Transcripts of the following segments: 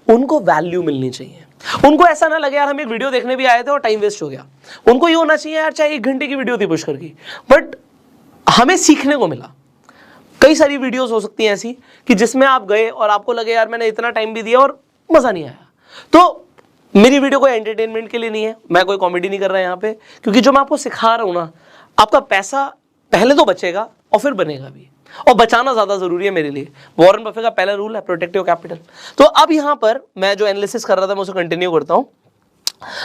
उनको वैल्यू मिलनी चाहिए। उनको ऐसा ना लगे यार हम एक वीडियो देखने भी आए थे और टाइम वेस्ट हो गया। उनको ये होना चाहिए यार चाहे 1 घंटे की वीडियो थी पुष्कर की, बट हमें सीखने को मिला। कई सारी वीडियोस हो सकती हैं ऐसी कि जिसमें आप गए और आपको लगे यार मैंने इतना टाइम भी दिया और मजा नहीं आया। तो मेरी वीडियो कोई एंटरटेनमेंट के लिए नहीं है, मैं कोई कॉमेडी नहीं कर रहा यहाँ पे, क्योंकि जो मैं आपको सिखा रहा हूँ ना, आपका पैसा पहले तो बचेगा और फिर बनेगा भी, और बचाना ज्यादा जरूरी है मेरे लिए। वॉरेन बफे का पहला रूल है प्रोटेक्ट योर कैपिटल। तो अब यहाँ पर मैं जो एनालिसिस कर रहा था मैं उसे कंटिन्यू करता हूँ।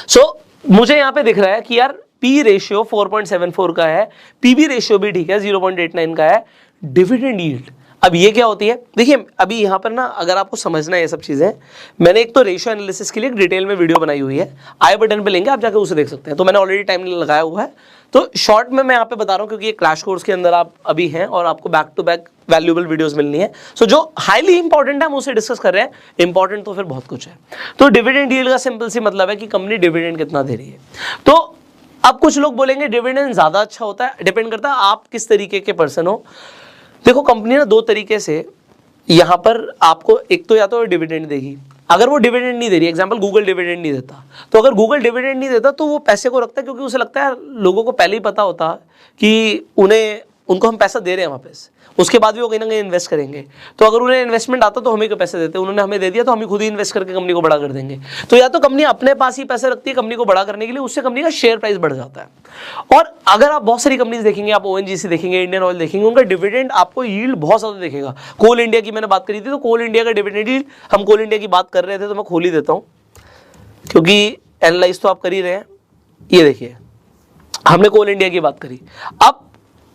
सो मुझे यहाँ पे दिख रहा है कि यार पी रेशियो 4.74 का है, पीबी रेशियो भी ठीक है 0.89 का है, डिविडेंड यील्ड। अब ये क्या होती है, देखिए अभी यहाँ पर ना अगर आपको समझना है ये सब चीजें, मैंने एक तो रेशियो एनालिसिस के लिए एक डिटेल में वीडियो बनाई हुई है, आई बटन पे लिंक है, आप जाकर उसे देख सकते हैं। तो मैंने ऑलरेडी टाइम लगाया हुआ है, तो शॉर्ट में मैं यहाँ पे बता रहा हूँ क्योंकि ये क्रैश कोर्स के अंदर आप अभी हैं और आपको back to back valuable videos मिलनी है। सो जो हाईली इंपॉर्टेंट है हम उसे डिस्कस कर रहे हैं, इंपॉर्टेंट तो फिर बहुत कुछ है। तो डिविडेंड यील्ड का सिंपल सी मतलब है कि कंपनी डिविडेंड कितना दे रही है। तो अब कुछ लोग बोलेंगे डिविडेंड ज्यादा अच्छा होता है, डिपेंड करता है आप किस तरीके के पर्सन हो। देखो कंपनी ना 2 तरीके से यहां पर आपको, एक तो या तो डिविडेंड देगी, अगर वो डिविडेंड नहीं दे रही, एग्जांपल गूगल डिविडेंड नहीं देता, तो अगर गूगल डिविडेंड नहीं देता तो वो पैसे को रखता है क्योंकि उसे लगता है लोगों को पहले ही पता होता कि उनको हम पैसा दे रहे हैं वापस, उसके बाद भी वो कहीं ना कहीं इन्वेस्ट करेंगे। तो अगर उन्हें इन्वेस्टमेंट आता तो हमें क्यों पैसे देते, उन्होंने हमें दे दिया तो हम ही खुद ही इन्वेस्ट करके कंपनी को बड़ा कर देंगे। तो या तो कंपनी अपने पास ही पैसे रखती है कंपनी को बड़ा करने के लिए, उससे कंपनी का शेयर प्राइस बढ़ जाता है। और अगर आप बहुत सारी कंपनीज देखेंगे, आप ओएनजीसी देखेंगे, इंडियन ऑयल देखेंगे, उनका डिविडेंड आपको यील्ड बहुत ज्यादा देखेगा। कोल इंडिया की मैंने बात करी थी, तो कोल इंडिया का डिविडेंड यील्ड, हम कोल इंडिया की बात कर रहे थे तो मैं खोल ही देता हूं क्योंकि एनालाइज तो आप कर ही रहे हैं। ये देखिए हमने कोल इंडिया की बात करी, अब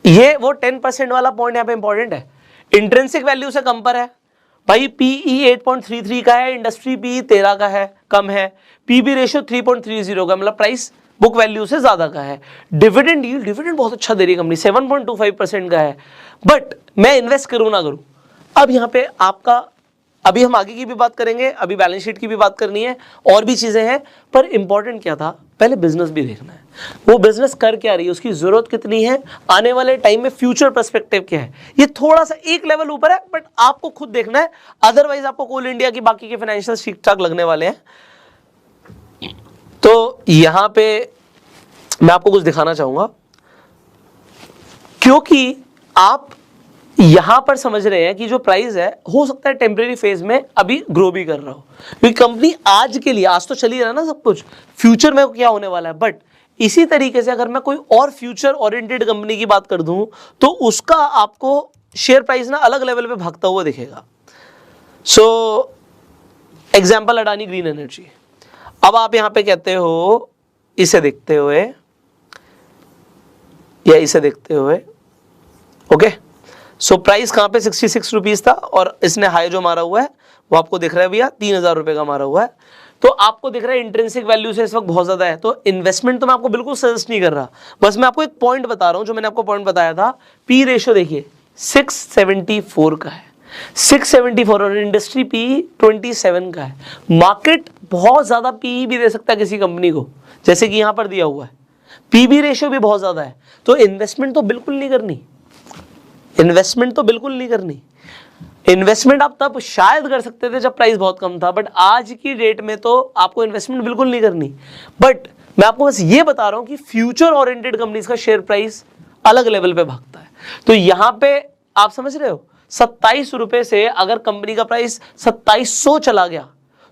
ये वो 10% वाला पॉइंट यहाँ पे इंपॉर्टेंट है, इंट्रिंसिक वैल्यू से कम पर है भाई। पीई 8.33 का है, इंडस्ट्री पीई 13 का है, कम है। पीबी रेशियो 3.30 का, मतलब प्राइस बुक वैल्यू से ज्यादा का है। डिविडेंड यील्ड, डिविडेंड बहुत अच्छा दे रही है कंपनी, 7.25% का है। बट मैं इन्वेस्ट करूं ना करूं, अब यहाँ पे आपका, अभी हम आगे की भी बात करेंगे, अभी बैलेंस शीट की भी बात करनी है, और भी चीजें हैं, पर इंपॉर्टेंट क्या था, पहले बिजनेस भी देखना है, वो बिजनेस कर क्या रही है, उसकी जरूरत कितनी है, आने वाले टाइम में फ्यूचर पर्सपेक्टिव क्या है। ये थोड़ा सा एक लेवल ऊपर है बट आपको खुद देखना है, अदरवाइज आपको कोल इंडिया की बाकी के फाइनेंशियल ठीक ठाक लगने वाले हैं। तो यहां पे मैं आपको कुछ दिखाना चाहूंगा क्योंकि आप यहां पर समझ रहे हैं कि जो प्राइस है हो सकता है टेम्परेरी फेज में अभी ग्रो भी कर रहा हो, क्योंकि कंपनी आज के लिए, आज तो चल ही रहा ना सब कुछ, फ्यूचर में क्या होने वाला है। बट इसी तरीके से अगर मैं कोई और फ्यूचर ओरिएंटेड कंपनी की बात कर दूं तो उसका आपको शेयर प्राइस ना अलग लेवल पे भागता हुआ दिखेगा। So example Adani green energy. अब आप यहां पे कहते हो इसे देखते हुए या इसे देखते हुए, ओके, सो प्राइस कहां पे 66 रुपीज था और इसने हाई जो मारा हुआ है वो आपको दिख रहा है भैया 3000 रुपए का मारा हुआ है। तो आपको दिख रहा है इंट्रिंसिक वैल्यू से इस वक्त बहुत ज्यादा है, तो इन्वेस्टमेंट तो मैं आपको बिल्कुल सजेस्ट नहीं कर रहा, बस मैं आपको एक पॉइंट बता रहा हूं जो मैंने आपको पॉइंट बताया था। पी रेशियो देखिए 674 का है, 674, और इंडस्ट्री पी 27 का है। मार्केट बहुत ज्यादा पी भी दे सकता है किसी कंपनी को, जैसे कि यहां पर दिया हुआ है, पीबी रेशियो भी बहुत ज्यादा है। तो इन्वेस्टमेंट तो बिल्कुल नहीं करनी, इन्वेस्टमेंट तो बिल्कुल नहीं करनी। इन्वेस्टमेंट आप तब शायद कर सकते थे जब प्राइस बहुत कम था, बट आज की डेट में तो आपको इन्वेस्टमेंट बिल्कुल नहीं करनी। बट मैं आपको बस ये बता रहा हूं कि फ्यूचर ओरिएंटेड कंपनीज का शेयर प्राइस अलग लेवल पे भागता है। तो यहां पे आप समझ रहे हो 27 रुपए से अगर कंपनी का प्राइस 2700 चला गया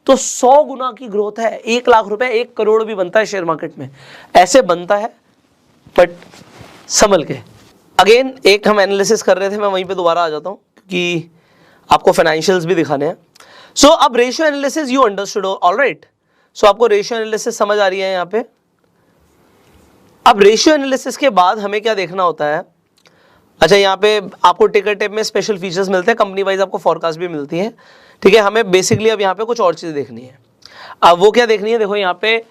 तो 100 गुना की ग्रोथ है। 1 लाख रुपए 1 करोड़ भी बनता है शेयर मार्केट में, ऐसे बनता है, बट संभल के। अगेन एक हम एनालिसिस कर रहे थे, मैं वहीं पे दोबारा आ जाता हूं क्योंकि आपको फाइनेंशियल्स भी दिखाने हैं। सो अब ratio analysis you understood, alright. So आपको रेशियो एनालिसिस समझ आ रही है यहाँ पे। अब रेशियो एनालिसिस के बाद हमें क्या देखना होता है, अच्छा यहाँ पे आपको टिकर टेप में स्पेशल फीचर्स मिलते हैं, कंपनी वाइज आपको फॉरकास्ट भी मिलती है, ठीक है। हमें बेसिकली अब यहाँ पे कुछ और चीज़ देखनी है। अब वो क्या देखनी है, देखो यहाँ पे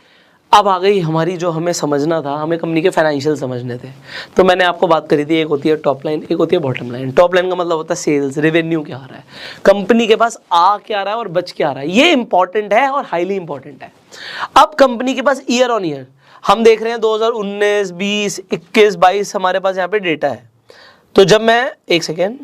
अब आ गई हमारी, जो हमें समझना था, हमें कंपनी के फाइनेंशियल समझने थे। तो मैंने आपको बात करी थी, एक होती है टॉप लाइन, एक होती है बॉटम लाइन। टॉप लाइन का मतलब होता है सेल्स, रेवेन्यू क्या आ रहा है, कंपनी के पास आ क्या रहा है और बच क्या आ रहा है, ये इंपॉर्टेंट है और हाईली इंपॉर्टेंट है। अब कंपनी के पास ईयर ऑन ईयर हम देख रहे हैं 2019, 20, 21, 22 हमारे पास यहाँ पे डेटा है। तो जब मैं, एक सेकेंड,